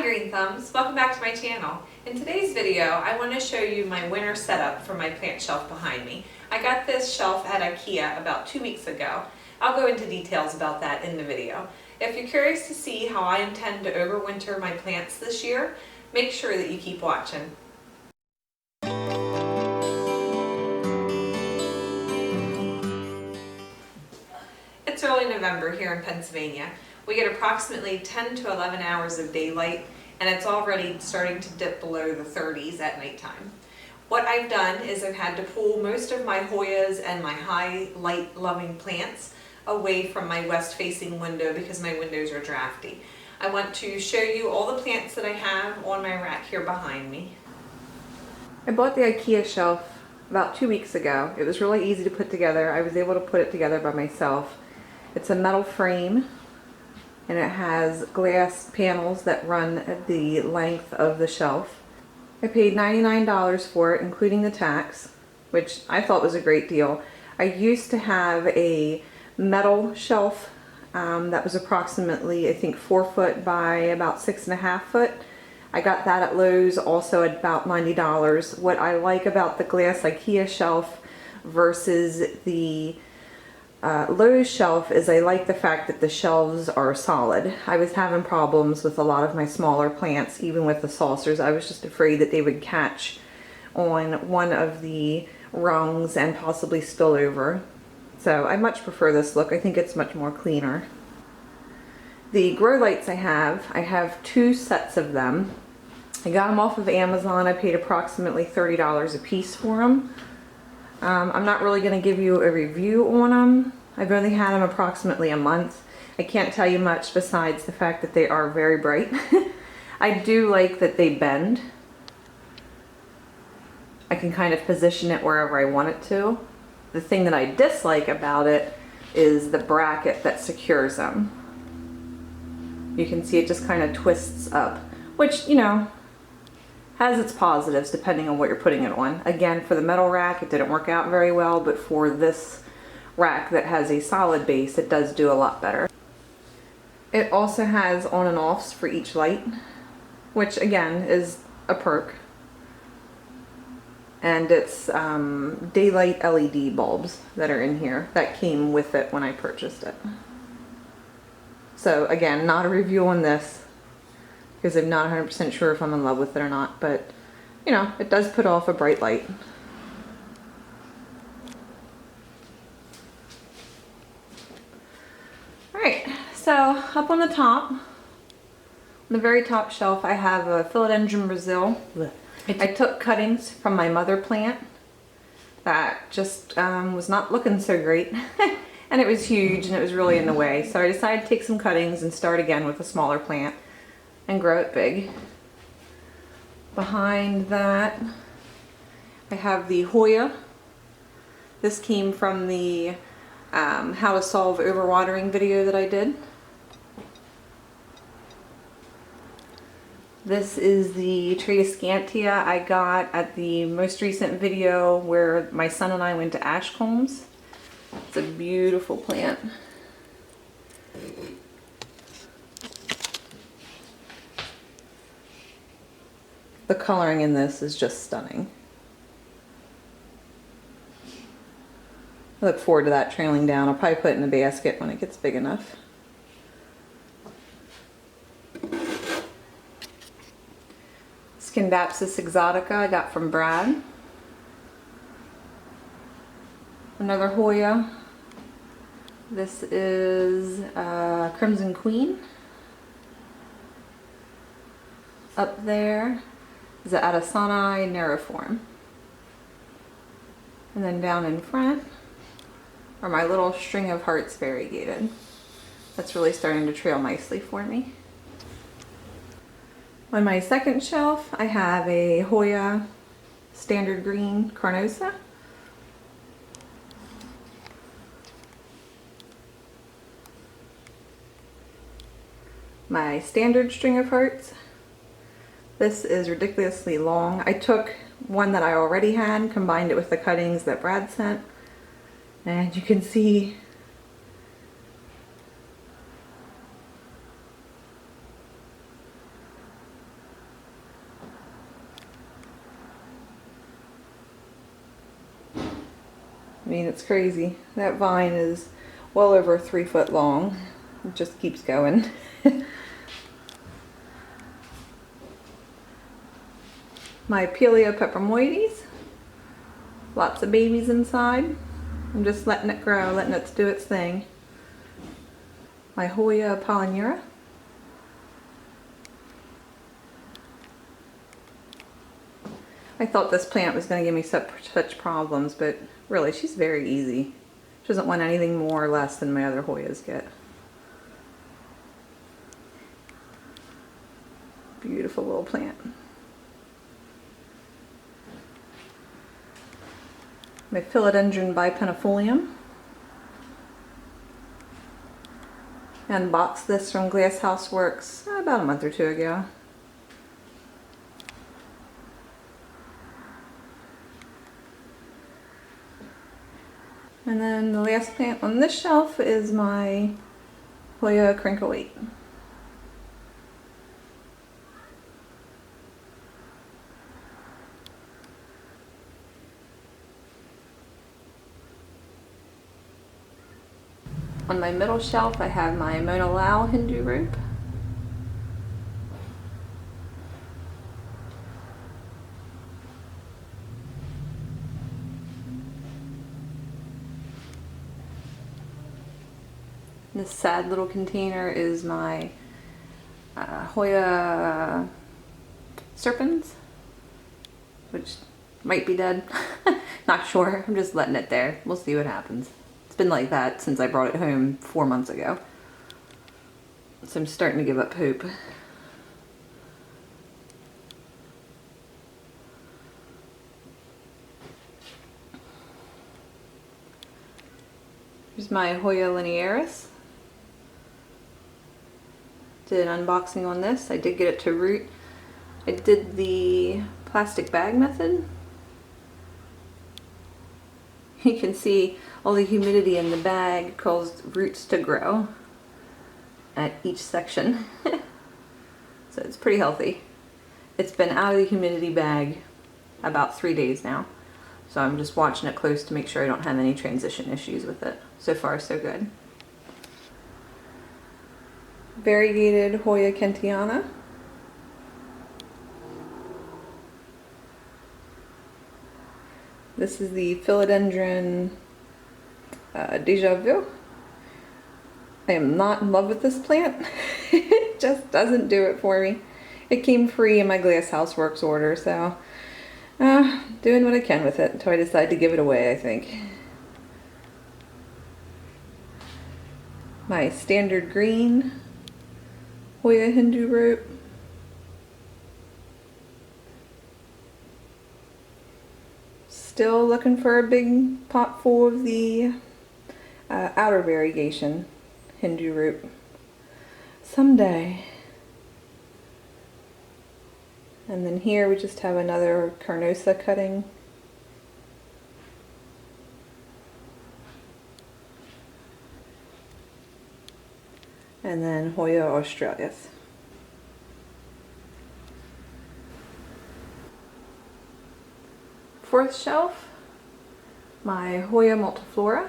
Hi Green Thumbs, welcome back to my channel. In today's video I want to show you my winter setup for my plant shelf behind me. I got this shelf at Ikea about 2 weeks ago. I'll go into details about that in the video. If you're curious to see how I intend to overwinter my plants this year, make sure that you keep watching. It's early November here in Pennsylvania. We get approximately 10 to 11 hours of daylight, and it's already starting to dip below the 30s at nighttime. What I've done is I've had to pull most of my Hoyas and my high light loving plants away from my west facing window because my windows are drafty. I want to show you all the plants that I have on my rack here behind me. I bought the Ikea shelf about 2 weeks ago. It was really easy to put together. I was able to put it together by myself. It's a metal frame and it has glass panels that run the length of the shelf. I paid $99 for it, including the tax, which I thought was a great deal. I used to have a metal shelf that was approximately, I think, 4 foot by about 6.5 foot. I got that at Lowe's, also at about $90. What I like about the glass Ikea shelf versus the Lowe's shelf is I like the fact that the shelves are solid. I was having problems with a lot of my smaller plants, even with the saucers. I was just afraid that they would catch on one of the rungs and possibly spill over. So I much prefer this look. I think it's much more cleaner. The grow lights I have 2 sets of them. I got them off of Amazon. I paid approximately $30 a piece for them. I'm not really going to give you a review on them. I've only had them approximately a month. I can't tell you much besides the fact that they are very bright. I do like that they bend. I can kind of position it wherever I want it to. The thing that I dislike about it is the bracket that secures them. You can see it just kind of twists up, which, you know, has its positives depending on what you're putting it on. Again, for the metal rack it didn't work out very well, but for this rack that has a solid base it does do a lot better. It also has on and offs for each light, which again is a perk. And it's daylight LED bulbs that are in here that came with it when I purchased it. So again, not a review on this, because I'm not 100% sure if I'm in love with it or not, but you know, it does put off a bright light. Alright, so up on the top, on the very top shelf, I have a Philodendron Brazil. I took cuttings from my mother plant that just was not looking so great. And it was huge and it was really in the way, so I decided to take some cuttings and start again with a smaller plant and grow it big. Behind that I have the Hoya. This came from the how to solve overwatering video that I did. This is the Tradescantia I got at the most recent video where my son and I went to Ashcombs. It's a beautiful plant. The coloring in this is just stunning. I look forward to that trailing down. I'll probably put it in a basket when it gets big enough. Scindapsus exotica I got from Brad. Another Hoya. This is Crimson Queen. Up there is the Addisoni neriform. And then down in front are my little string of hearts variegated. That's really starting to trail nicely for me. On my second shelf I have a Hoya standard green carnosa. My standard string of hearts. This is ridiculously long. I took one that I already had, combined it with the cuttings that Brad sent, and you can see mean, it's crazy. That vine is well over 3 foot long. It just keeps going. My Pelea peperomoides. Lots of babies inside. I'm just letting it grow, letting it do its thing. My Hoya polynera. I thought this plant was going to give me such problems, but really she's very easy. She doesn't want anything more or less than my other Hoyas get. Beautiful little plant. My philodendron bipennifolium. I unboxed this from Glass House Works about a month or two ago. And then the last plant on this shelf is my Hoya crinkleweed. On my middle shelf I have my Mona Lal Hindu root. This sad little container is my Hoya serpens, which might be dead. Not sure. I'm just letting it there. We'll see what happens. It's been like that since I brought it home 4 months ago. So I'm starting to give up hope. Here's my Hoya linearis. Did an unboxing on this. I did get it to root. I did the plastic bag method. You can see all the humidity in the bag caused roots to grow at each section. So it's pretty healthy. It's been out of the humidity bag about 3 days now. So I'm just watching it close to make sure I don't have any transition issues with it. So far, so good. Variegated Hoya kentiana. This is the philodendron Deja Vu. I am not in love with this plant. It just doesn't do it for me. It came free in my Glass House Works order, so doing what I can with it until I decide to give it away, I think. My standard green Hoya Hindu root. Still looking for a big pot full of the outer variegation Hindu root. Someday. And then here we just have another Carnosa cutting. And then Hoya australis. Fourth shelf, my Hoya multiflora.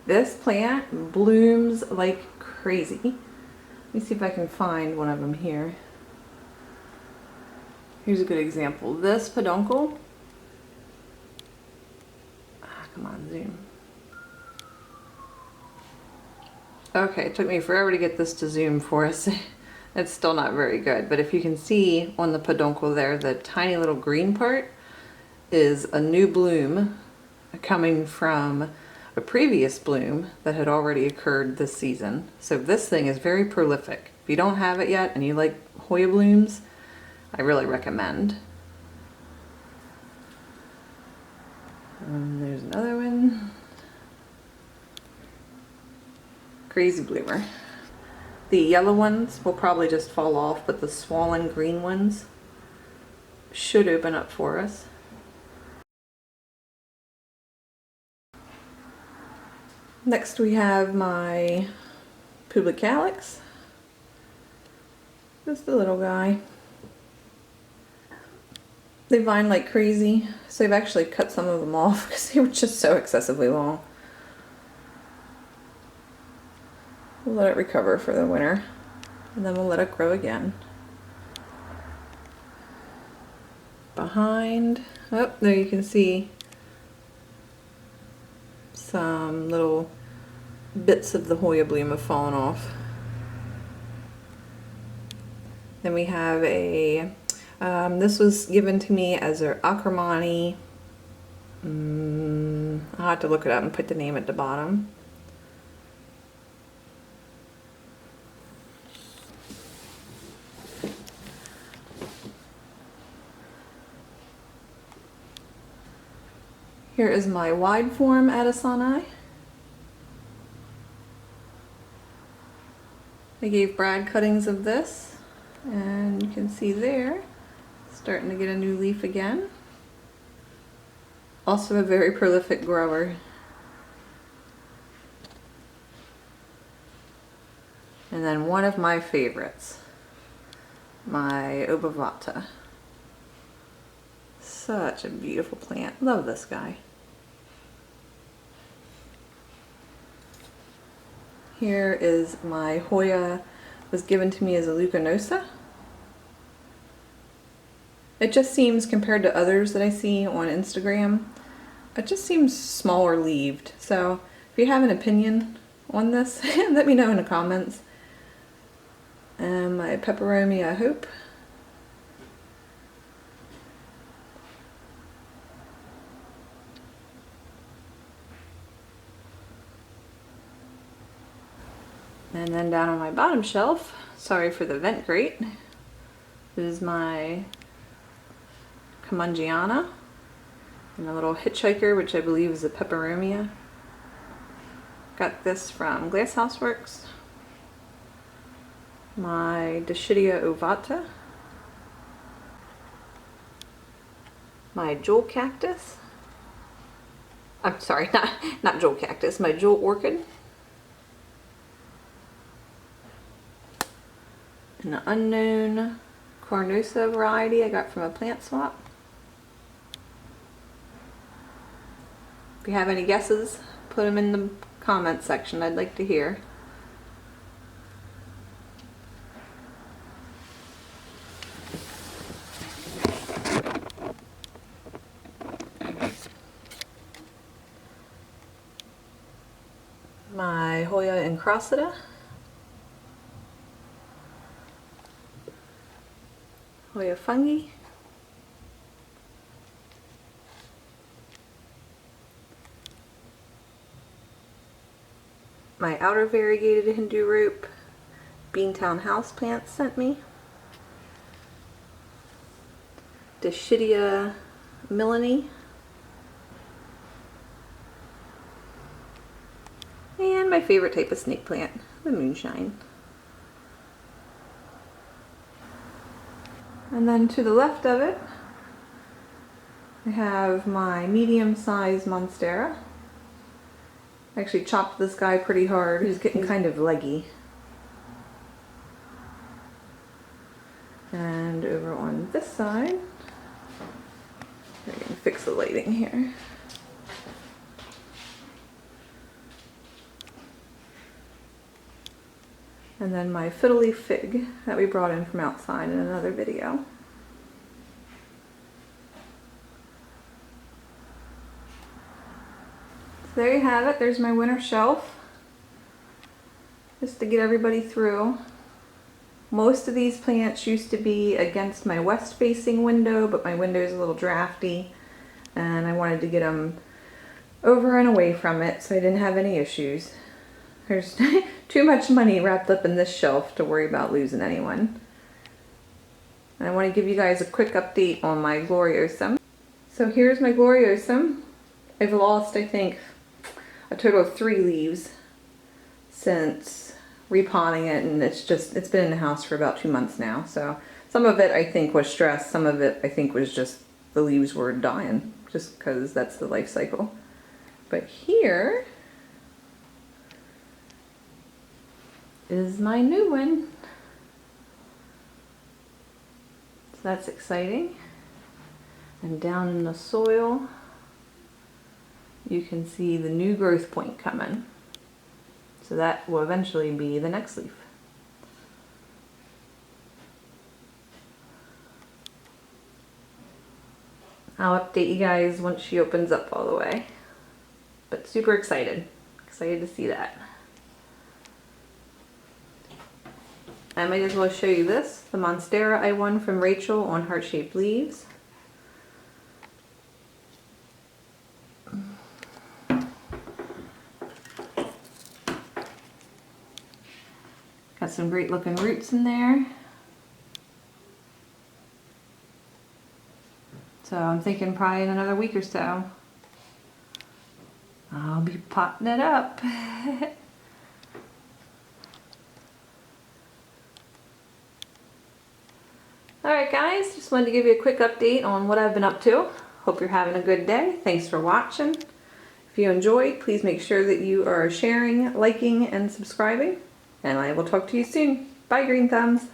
This plant blooms like crazy. Let me see if I can find one of them here. Here's a good example. This peduncle. Come on, zoom. Okay, it took me forever to get this to zoom for us. It's still not very good, but if you can see on the peduncle there, the tiny little green part is a new bloom coming from a previous bloom that had already occurred this season. So this thing is very prolific. If you don't have it yet and you like Hoya blooms, I really recommend. And there's another one. Crazy bloomer. The yellow ones will probably just fall off, but the swollen green ones should open up for us. Next we have my Publicalyx. Just the little guy. They vine like crazy, so I've actually cut some of them off because they were just so excessively long. We'll let it recover for the winter, and then we'll let it grow again. Behind, oh, there you can see some little bits of the Hoya bloom have fallen off. Then we have a, this was given to me as an Acromani. I'll have to look it up and put the name at the bottom. Here is my wide form Addisoni. I gave Brad cuttings of this, and you can see there, starting to get a new leaf again. Also a very prolific grower. And then one of my favorites, my Obovata. Such a beautiful plant. Love this guy. Here is my Hoya, was given to me as a Lucanosa. It just seems, compared to others that I see on Instagram, it just seems smaller leaved. So if you have an opinion on this, let me know in the comments. And my Peperomia Hope. And then down on my bottom shelf, sorry for the vent grate, is my Camungiana and a little hitchhiker, which I believe is a Peperomia. Got this from Glass House Works. My Dischidia ovata. My jewel cactus. I'm sorry, not jewel cactus, my jewel orchid. An unknown Carnosa variety I got from a plant swap. If you have any guesses, put them in the comment section. I'd like to hear. My Hoya encrostata. Hoya fungi. My outer variegated Hindu rope Beantown Houseplants sent me. Dischidia Milani. And my favorite type of snake plant, the moonshine. And then to the left of it, I have my medium-sized Monstera. I actually chopped this guy pretty hard. He's getting kind of leggy. And over on this side, I can fix the lighting here. And then my fiddle leaf fig that we brought in from outside in another video. So there you have it. There's my winter shelf. Just to get everybody through. Most of these plants used to be against my west facing window, but my window is a little drafty and I wanted to get them over and away from it so I didn't have any issues. There's too much money wrapped up in this shelf to worry about losing anyone. And I want to give you guys a quick update on my Gloriosum. So here's my Gloriosum. I've lost, I think, a total of 3 leaves since repotting it, and it's been in the house for about 2 months now. So some of it I think was stress, some of it I think was just the leaves were dying, just because that's the life cycle. But here is my new one. So that's exciting. And down in the soil, you can see the new growth point coming. So that will eventually be the next leaf. I'll update you guys once she opens up all the way. But super excited. Excited to see that. I might as well show you this, the Monstera I won from Rachel on heart-shaped leaves. Got some great looking roots in there. So I'm thinking probably in another week or so, I'll be potting it up. Alright guys, just wanted to give you a quick update on what I've been up to. Hope you're having a good day. Thanks for watching. If you enjoyed, please make sure that you are sharing, liking, and subscribing. And I will talk to you soon. Bye, Green Thumbs.